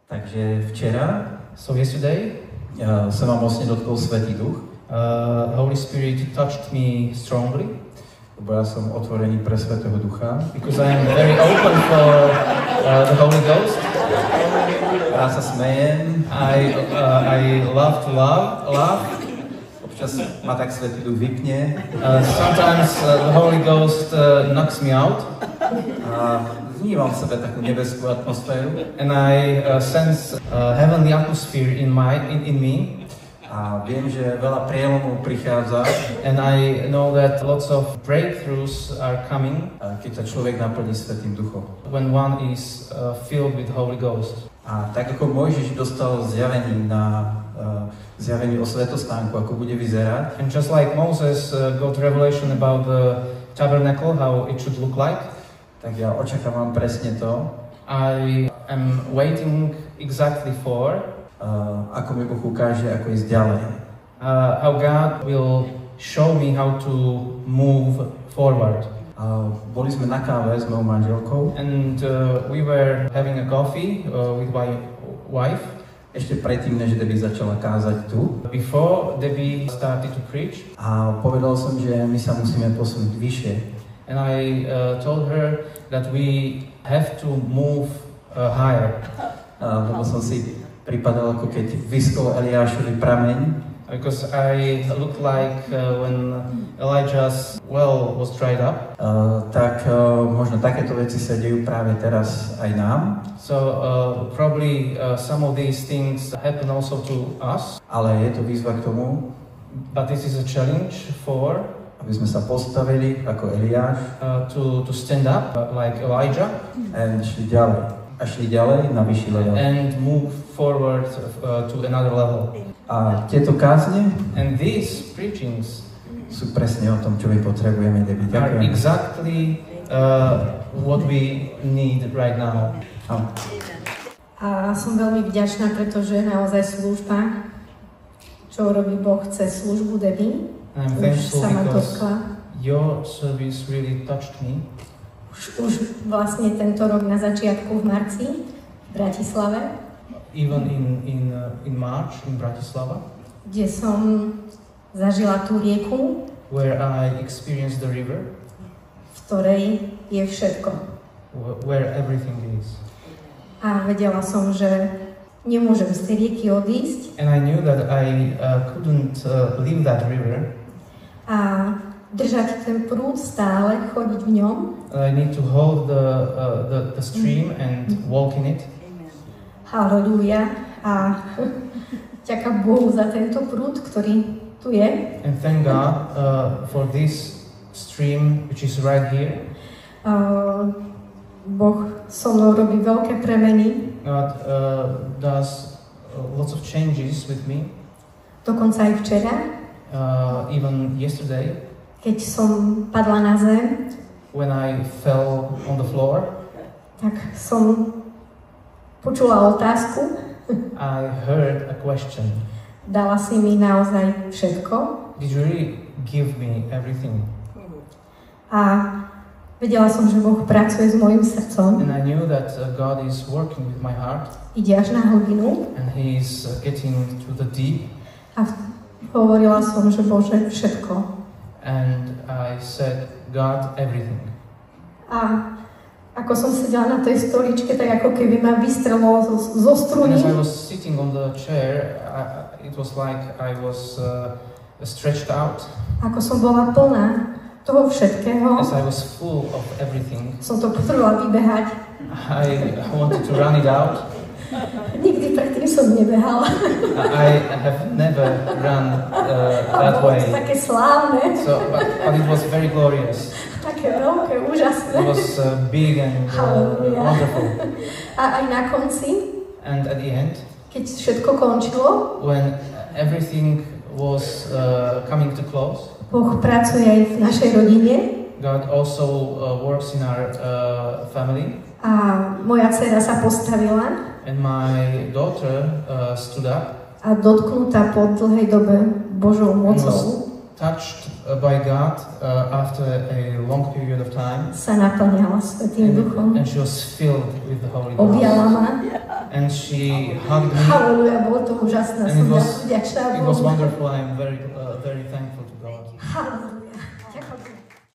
Takže včera, so yesterday, sa ma mocne dotkol Svätý Duch. Holy Spirit touched me strongly. Lebo ja som otvorený pre Svätého Ducha. Because I am very open for the Holy Ghost. Ja sa smejem. I love to laugh. Občas ma tak Svätý Duch vypne. Sometimes the Holy Ghost knocks me out. A vnímam v sebe takú nebeskú atmosféru. And I sense heavenly atmosphere in me. A viem, že veľa prielomov prichádza. And I know that lots of breakthroughs are coming. Keď sa človek naplní Svätým Duchom. When one is filled with Holy Ghost. A tak ako Mojžiš dostal zjavenie o svätostánku, ako bude vyzerať. And just like Moses got revelation about the tabernacle, how it should look like. Tak ja očakávam presne to. I am waiting exactly for ako mi Boh ukáže, ako ísť ďalej. How God will show me how to move forward. Boli sme na káve s mojou manželkou. And we were having a coffee with my wife. Ešte predtým, než Debbie začala kázať tu. Before Debbie started to preach. A povedal som, že my sa musíme posunúť vyššie. And I told her that we have to move higher. Lebo som si pripadal, ako keď vyschol Eliášový prameň. Because I looked like when Elijah's well was dried up. Tak možno takéto veci sa dejú práve teraz aj nám. So probably some of these things happen also to us. Ale je to výzva k tomu, but this is a challenge for aby sme sa postavili ako Eliáš, to stand up like Elijah and šli ďalej na vyšší level. And move forward to another level. A tieto kázne and these preachings sú presne o tom, čo my potrebujeme, Debbie. Are exactly what we need right now. A som veľmi vďačná, pretože naozaj služba, čo robí Boh cez službu Debbie, už sa ma dotkla. Your service really touched me. Už vlastne tento rok na začiatku v marci v Bratislave. Even in March in Bratislava. Kde som zažila tú rieku. Where I experienced the river. V ktorej je všetko. Where everything is. A vedela som, že nemôžem z tej rieky odísť. And I knew that I couldn't leave that river. A držať ten prúd stále, chodiť v ňom. I need to hold the stream and walk in it. Halleluja. A ďakujem Bohu za tento prúd, ktorý tu je. And thank God for this stream which is right here. Boh so mnou robí veľké premeny. God does lots of changes with me. Dokonca aj včera. Even yesterday. Keď som padla na zem, when I fell on the floor, tak som počula otázku. I heard a question. Dala si mi naozaj všetko? Did you really give me everything? A vedela som, že Boh pracuje s mojím srdcom. And I knew that God is working with my heart. Ide až na hlbinu. And He is getting to the deep. A hovorila som, že Bože, všetko. And I said, God, everything. A ako som sedela na tej stoličke, tak ako keby ma vystrelo zo struny. And as I was sitting on the chair, it was like I was stretched out. Ako som bola plná toho všetkého. As I was full of everything. Som to potrebovala vybehať. I wanted to run it out. Nikdy predtým som nebehala. I have never run that way. Také slávne. So, but it was very glorious. Také veľké, úžasné. It was big and wonderful. A aj na konci, and at the end, keď všetko končilo, when everything was coming to close, Boh pracuje aj v našej rodine. God also works in our family. A moja dcera sa postavila. And my daughter stood up. A dotknutá po dlhej dobe Božou mocou. touched by God after a long period of time. Sa naplňala Svätým Duchom. And she was filled with the Holy Ghost. Objala ma. And she hugged me. Halleluja, bolo to úžasné. Som vďačná Bohu. It was wonderful. I am very thankful to God. Halleluja. Ďakujem.